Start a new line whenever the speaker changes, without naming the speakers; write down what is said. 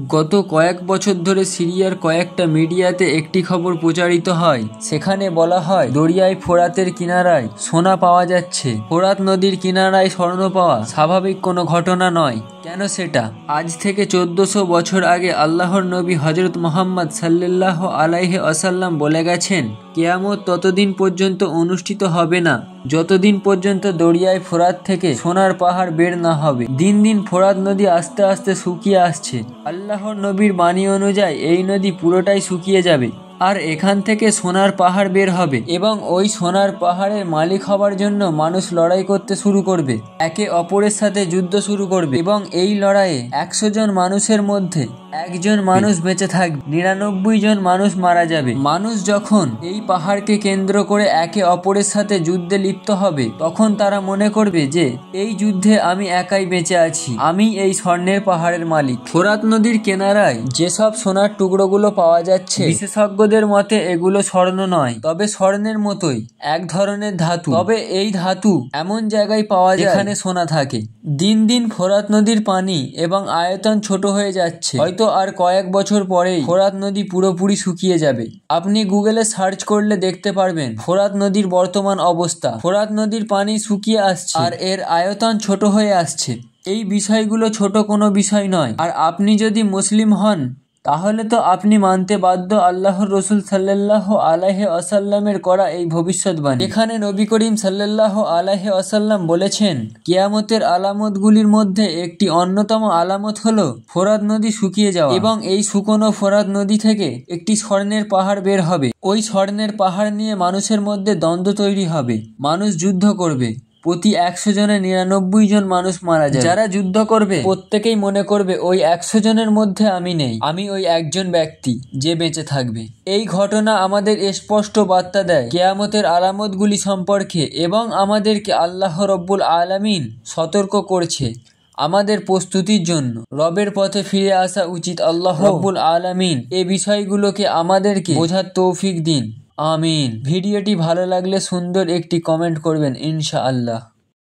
গত কয়েক বছর ধরে সিরিয়ার কয়েকটা মিডিয়াতে একটি খবর প্রচারিত হয়। সেখানে বলা হয় দরিয়ায় ফোরাতের কিনারায় সোনা পাওয়া যাচ্ছে। ফোরাত নদীর কিনারায় স্বর্ণ পাওয়া স্বাভাবিক কোনো ঘটনা নয়। কেন সেটা? আজ থেকে 1400 বছর আগে আল্লাহর নবী হযরত মুহাম্মদ সাল্লাল্লাহু আলাইহি ওয়াসাল্লাম বলে গেছেন, কিয়ামত ততদিন পর্যন্ত অনুষ্ঠিত হবে না যতদিন পর্যন্ত দরিয়ায় ফোরাত থেকে সোনার পাহাড় বের না হবে। দিন দিন ফোরাত নদী আস্তে আস্তে শুকিয়ে আসছে। আল্লাহর নবীর বাণী অনুযায়ী এই নদী পুরোটাই শুকিয়ে যাবে আর এখান থেকে সোনার পাহাড় বের হবে এবং ওই সোনার পাহাড়ের মালিক হবার জন্য মানুষ লড়াই করতে শুরু করবে, একে অপরের সাথে যুদ্ধ শুরু করবে এবং এই লড়াইয়ে 100 জন মানুষের মধ্যে একজন মানুষ বেঁচে থাকবে, 99 জন মানুষ মারা যাবে। মানুষ যখন এই পাহাড়কে কেন্দ্র করে একে অপরের সাথে যুদ্ধে লিপ্ত হবে তখন তারা মনে করবে যে এই যুদ্ধে আমি একাই বেঁচে আছি, আমি এই স্বর্ণের পাহাড়ের মালিক। ফোরাত নদীর কিনারায় যেসব সোনার টুকরোগুলো পাওয়া যাচ্ছে, বিশেষজ্ঞদের মতে এগুলো স্বর্ণ নয়, তবে স্বর্ণের মতোই এক ধরনের ধাতু। তবে এই ধাতু এমন জায়গায় পাওয়া যায় যেখানে সোনা থাকে। দিন দিন ফোরাত নদীর পানি এবং আয়তন ছোট হয়ে যাচ্ছে। হয়তো আর কয়েক বছর পরেই ফোরাত নদী পুরোপুরি শুকিয়ে যাবে। আপনি গুগলে সার্চ করলে দেখতে পারবেন ফোরাত নদীর বর্তমান অবস্থা। ফোরাত নদীর পানি শুকিয়ে আসছে আর এর আয়তন ছোট হয়ে আসছে। এই বিষয়গুলো ছোট কোনো বিষয় নয়। আর আপনি যদি মুসলিম হন তাহলে তো আপনি মানতে বাধ্য আল্লাহর রাসূল সাল্লাল্লাহু আলাইহি ওয়াসাল্লামের করা এই ভবিষ্যৎবাণী। এখানে নবী করিম সাল্লাল্লাহু আলাইহি ওয়াসাল্লাম বলেছেন, কিয়ামতের আলামতগুলির মধ্যে একটি অন্যতম আলামত হলো ফোরাত নদী শুকিয়ে যাওয়া এবং এই শুকনো ফোরাত নদী থেকে একটি স্বর্ণের পাহাড় বের হবে। ওই স্বর্ণের পাহাড় নিয়ে মানুষের মধ্যে দ্বন্দ্ব তৈরি হবে, মানুষ যুদ্ধ করবে, প্রতি 100 জনে 99 জন মানুষ মারা যাবে। যারা যুদ্ধ করবে প্রত্যেকেই মনে করবে ওই 100 জনের মধ্যে আমি নেই, আমি ওই একজন ব্যক্তি যে বেঁচে থাকবে। এই ঘটনা আমাদের স্পষ্ট বার্তা দেয় কিয়ামতের আলামতগুলি সম্পর্কে এবং আমাদেরকে আল্লাহ রব্বুল আলামিন সতর্ক করছে আমাদের প্রস্তুতির জন্য। রবের পথে ফিরে আসা উচিত। আল্লাহ রব্বুল আলামিন এই বিষয়গুলোকে আমাদেরকে বোঝার তৌফিক দিন। আমিন। ভিডিওটি ভালো লাগলে সুন্দর একটি কমেন্ট করবেন ইনশাআল্লাহ।